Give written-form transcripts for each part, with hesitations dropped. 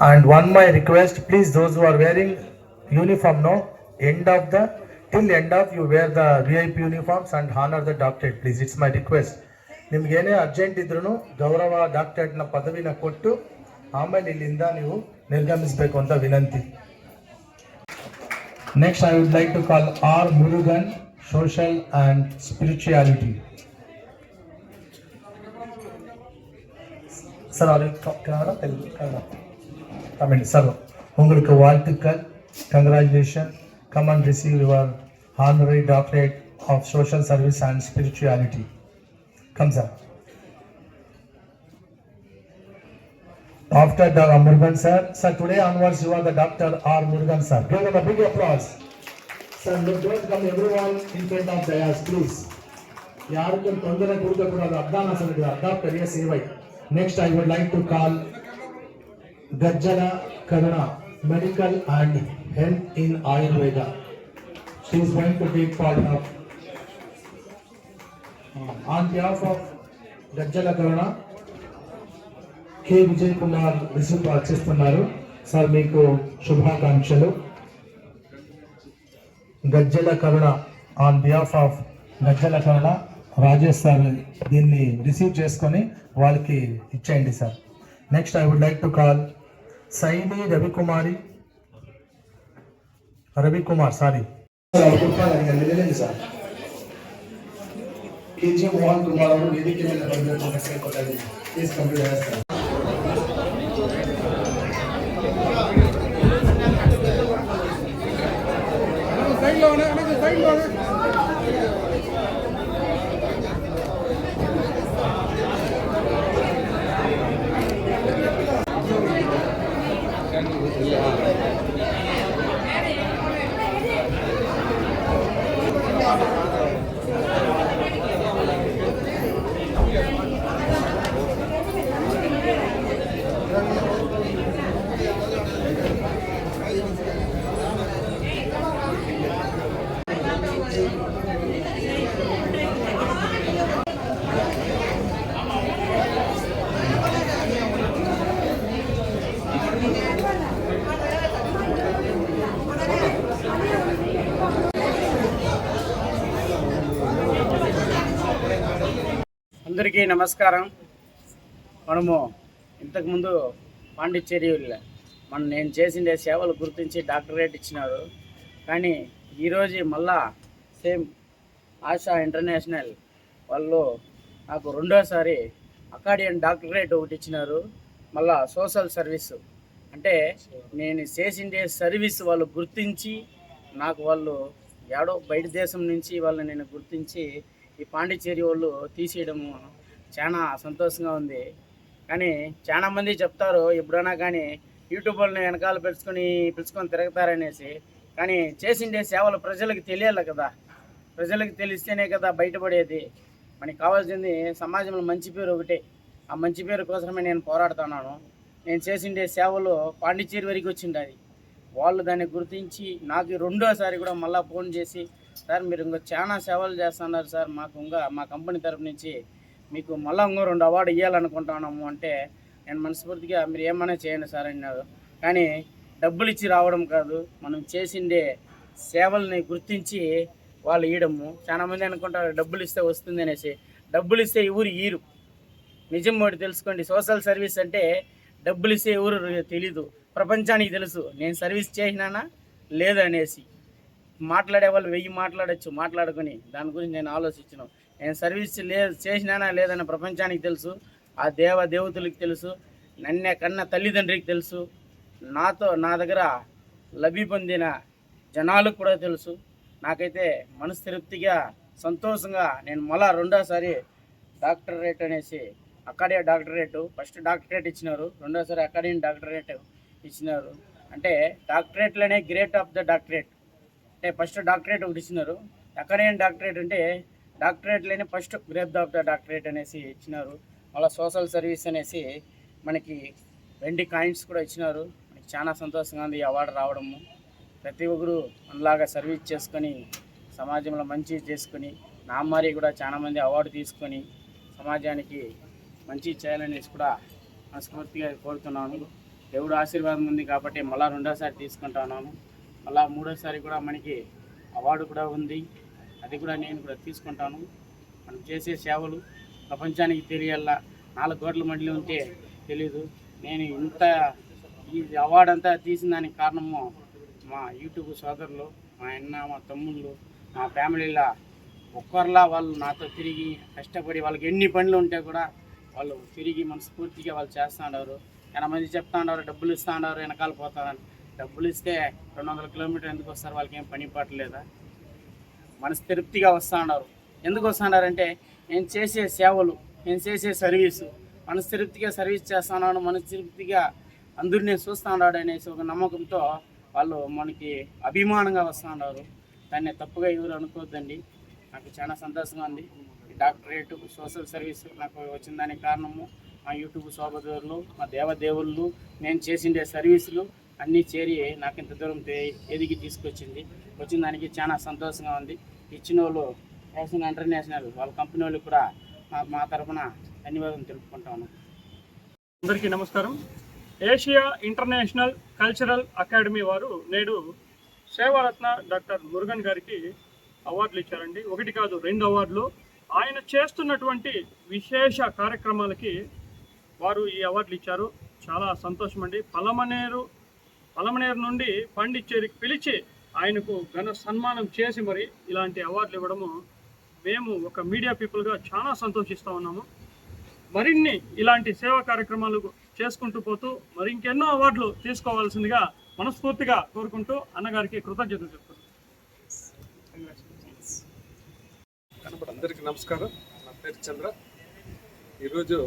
And one my request, please, those who are wearing uniform, no, till end of you wear the VIP uniforms and honor the doctorate, please. It's my request. ನಿಮ್ಗೇನೇ urgent ಇದ್ರೂ ಗೌರವ ಡಾಕ್ಟರೇಟ್ನ ಪದವಿನ ಕೊಟ್ಟು ಆಮೇಲೆ ಇಲ್ಲಿಂದ ನೀವು ನಿರ್ಗಮಿಸಬೇಕು ಅಂತ ವಿನಂತಿ. Next I would like to call R Murugan, social and spirituality. Sir அது கன்னடா தெலுங்கு கன்னடா தமிழ் சார் உங்களுக்கு வாழ்த்துக்கள். Congratulation. Come and receive your honorary doctorate of social service and spirituality. Come sir. After the Murugan sir, today onwards you are the Dr. R. Murugan sir. Give them a big applause. Sir, don't come everyone in front of the dais, please. ಯಾರಿಗೂ ತೊಂದರೆ ಕೊಡಕೂಡದು, ಅಡ್ಡಾನ ಸರಿದ ಅಡ್ಡ ಕರಿಯ ಸೇವೈ. Next, I would like to call Gajjala Karuna, Medical and Health in Ayurveda. She is going to take part of. On behalf of Gajjala Karuna, K. Vijay Kumar receive చేస్తున్నారు. Sir మీకు శుభాకాంక్షలు. Gajjala Karuna on behalf of Gajjala Karuna Rajesh sir దీన్ని receive చేసుకొని వాళ్ళకి ఇచ్చేయండి sir. Next I would like to call Saini Ravikumar sorry sir K G Mohan Kumar ಅವರು ವೇದಿಕೆ ಮೇಲೆ ಬರಬೇಕು ಅಂತ ಕೇಳ್ಕೊಳ್ತಾ ಪ್ಲೀಸ್ ಕಂಪ್ಲೀಟ್ ಆಗಿ అందరికీ నమస్కారం. మనము ఇంతకుముందు పాండిచ్చేరిలో నేను చేసిండే సేవలు గుర్తించి డాక్టరేట్ ఇచ్చినారు. కానీ ఈరోజు మళ్ళా సేమ్ ఆశా ఇంటర్నేషనల్ వాళ్ళు నాకు రెండోసారి అకాడియన్ డాక్టరేట్ ఒకటి ఇచ్చినారు. మళ్ళా సోషల్ సర్వీసు అంటే నేను చేసిండే సర్వీస్ వాళ్ళు గుర్తించి నాకు వాళ్ళు ఏడో బయట దేశం నుంచి వాళ్ళని నేను గుర్తించి ఈ పాండిచ్చేరి వాళ్ళు తీసేయడము చాలా సంతోషంగా ఉంది. కానీ చాలామంది చెప్తారు ఎప్పుడైనా కానీ యూట్యూబ్ని వెనకాల పిలుచుకొని తిరుగుతారనేసి. కానీ చేసిండే సేవలు ప్రజలకు తెలియాలి కదా, ప్రజలకు తెలిస్తేనే కదా బయటపడేది. మనకి కావాల్సింది సమాజంలో మంచి పేరు ఒకటే. ఆ మంచి పేరు కోసమే నేను పోరాడుతున్నాను. నేను చేసిండే సేవలు పాండిచ్చేరి వరకు వచ్చింది. వాళ్ళు దాన్ని గుర్తించి నాకు రెండోసారి కూడా మళ్ళీ ఫోన్ చేసి, సార్ మీరు ఇంకా చాలా సేవలు చేస్తున్నారు సార్, మాకు ఇంకా మా కంపెనీ తరఫు నుంచి మీకు మళ్ళీ ఇంకో 2 అవార్డు ఇవ్వాలనుకుంటున్నాము అంటే నేను మనస్ఫూర్తిగా మీరు ఏమైనా చేయండి సార్ అన్నారు. కానీ డబ్బులు ఇచ్చి రావడం కాదు, మనం చేసిండే సేవల్ని గుర్తించి వాళ్ళు ఇవ్వడము. చాలామంది అనుకుంటారు డబ్బులు ఇస్తే వస్తుంది అనేసి. డబ్బులు ఇస్తే ఎవరు ఈరు, నిజం ఒకటి తెలుసుకోండి. సోషల్ సర్వీస్ అంటే డబ్బులు ఇస్తే ఎవరు తెలీదు, ప్రపంచానికి తెలుసు నేను సర్వీస్ చేసినానా లేదనేసి. మాట్లాడే వాళ్ళు 1000 మాట్లాడచ్చు, మాట్లాడుకొని దాని గురించి నేను ఆలోచించను. నేను సర్వీస్ చేసినానా లేదని ప్రపంచానికి తెలుసు, ఆ దేవతలకు తెలుసు, నన్నే కన్న తల్లిదండ్రికి తెలుసు, నా దగ్గర లబ్ధి పొందిన జనాలకు కూడా తెలుసు. నాకైతే మనస్తృప్తిగా సంతోషంగా నేను మళ్ళా రెండోసారి డాక్టరేట్ అనేసి అకాడియా డాక్టరేట్, ఫస్ట్ డాక్టరేట్ ఇచ్చినారు, రెండోసారి అకాడియన్ డాక్టరేట్ ఇచ్చినారు. అంటే డాక్టరేట్లోనే గ్రేట్ ఆఫ్ ద డాక్టరేట్ అంటే ఫస్ట్ డాక్టరేట్ ఒకటి ఇచ్చినారు. అకాడియన్ డాక్టరేట్ అంటే డాక్టరేట్లోనే first great of the doctorate అనేసి ఇచ్చినారు. మళ్ళీ సోషల్ సర్వీస్ అనేసి మనకి 20 కాయిన్స్ కూడా ఇచ్చినారు. మనకి చాలా సంతోషంగా ఉంది ఈ అవార్డు రావడము. ప్రతి ఒక్కరు మనలాగా సర్వీస్ చేసుకొని సమాజంలో మంచి చేసుకొని, నా మరి కూడా చాలామంది అవార్డు తీసుకొని సమాజానికి మంచి చేయాలనేసి కూడా మనస్ఫూర్తిగా కోరుతున్నాను. దేవుడు ఆశీర్వాదం ఉంది కాబట్టి మళ్ళీ రెండోసారి తీసుకుంటున్నాను. మళ్ళీ మూడోసారి కూడా మనకి అవార్డు కూడా ఉంది, అది కూడా నేను కూడా తీసుకుంటాను. మనం చేసే సేవలు ప్రపంచానికి తెలియాలా. 4 కోట్ల మందిలో ఉంటే తెలీదు. నేను ఇంత ఈ అవార్డు అంతా తీసిన దానికి కారణము మా యూట్యూబ్ సోదరులు, మా అన్న, మా తమ్ముళ్ళు, మా ఫ్యామిలీలో ఒక్కరిలా వాళ్ళు నాతో తిరిగి కష్టపడి వాళ్ళకి ఎన్ని పనులు ఉంటే కూడా వాళ్ళు తిరిగి మనస్ఫూర్తిగా వాళ్ళు చేస్తూ ఉన్నారు. 80 మంది చెప్తా ఉన్నారు డబ్బులు ఇస్తూ ఉన్నారు, వెనకాల పోతారని. డబ్బులు ఇస్తే 200 కిలోమీటర్లు ఎందుకు వస్తారు? వాళ్ళకి ఏం పని పట్టలేదా? మనస్తృప్తిగా వస్తూ ఉన్నారు. ఎందుకు వస్తున్నారంటే నేను చేసే సేవలు, నేను చేసే సర్వీసు, మనస్తృప్తిగా సర్వీస్ చేస్తున్నాను, మనస్తృప్తిగా అందరూ నేను చూస్తూ ఉన్నాడు అనేసి ఒక నమ్మకంతో వాళ్ళు మనకి అభిమానంగా వస్తూ ఉన్నారు. దాన్ని తప్పుగా ఎవరు అనుకోవద్దండి. నాకు చాలా సంతోషంగా ఉంది. ఈ డాక్టరేట్ సోషల్ సర్వీస్ నాకు వచ్చిన దానికి కారణము మా యూట్యూబ్ సోదరులు, మా దేవదేవుళ్ళు, నేను చేసిండే సర్వీసులు అన్నీ చేరి నాకు ఇంత దూరం ఎదిగి తీసుకొచ్చింది. వచ్చిన దానికి చాలా సంతోషంగా ఉంది. ఇచ్చిన వాళ్ళు నేషనల్ ఇంటర్నేషనల్ వాళ్ళ కంపెనీ వాళ్ళకి కూడా మా తరఫున ధన్యవాదాలు తెలుపుకుంటాను. అందరికీ నమస్కారం. ఏషియా ఇంటర్నేషనల్ కల్చరల్ అకాడమీ వారు నేడు సేవారత్న డాక్టర్ మురుగన్ గారికి అవార్డులు ఇచ్చారండి. 1 కాదు 2 అవార్డులు. ఆయన చేస్తున్నటువంటి విశేష కార్యక్రమాలకి వారు ఈ అవార్డులు ఇచ్చారు. చాలా సంతోషం అండి. పలమనేరు నుండి పాండిచ్చేరికి పిలిచి ఆయనకు ఘన సన్మానం చేసి మరి ఇలాంటి అవార్డులు ఇవ్వడము మేము ఒక మీడియా పీపుల్గా చాలా సంతోషిస్తూ ఉన్నాము. మరిన్ని ఇలాంటి సేవా కార్యక్రమాలు చేసుకుంటూ పోతూ మరి ఇంకెన్నో అవార్డులు తీసుకోవాల్సిందిగా మనస్ఫూర్తిగా కోరుకుంటూ అన్నగారికి కృతజ్ఞతలు చెప్తున్నాను. అందరికీ నమస్కారం. నా పేరు చంద్ర. ఈరోజు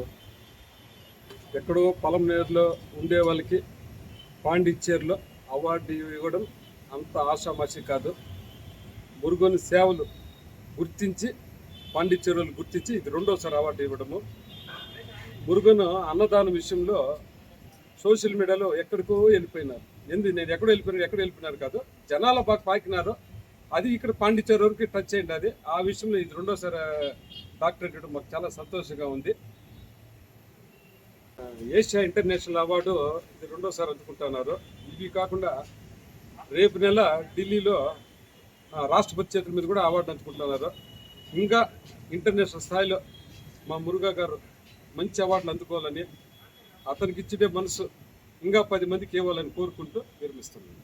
ఎక్కడో పలమనేరులో ఉండే వాళ్ళకి పాండిచ్చేరిలో అవార్డు ఇవ్వడం అంత ఆషామాషి కాదు. మురుగన్ సేవలు గుర్తించి పాండిచ్చేరి వాళ్ళు గుర్తించి ఇది 2వసారి అవార్డు ఇవ్వడము. మురుగన్ అన్నదానం విషయంలో సోషల్ మీడియాలో ఎక్కడికో వెళ్ళిపోయినారు. నేను ఎక్కడ వెళ్ళిపోయినారు కాదు, జనాల బాగా పాకినారు. అది ఇక్కడ పాండిచ్చేరి వరకు టచ్ అయింది. అది ఆ విషయంలో ఇది 2వసారి డాక్టరేట్ ఇవ్వడం మాకు చాలా సంతోషంగా ఉంది. ఏషియా ఇంటర్నేషనల్ అవార్డు ఇది 2వసారి అందుకుంటున్నారు. ఇవి కాకుండా రేపు నెల ఢిల్లీలో రాష్ట్రపతి చేతుల మీద కూడా అవార్డు అందుకుంటున్నారు. ఇంకా ఇంటర్నేషనల్ స్థాయిలో మా మురుగా గారు మంచి అవార్డులు అందుకోవాలని, అతనికి ఇచ్చే మనసు ఇంకా 10 మందికి ఇవ్వాలని కోరుకుంటూ విరమిస్తున్నాను.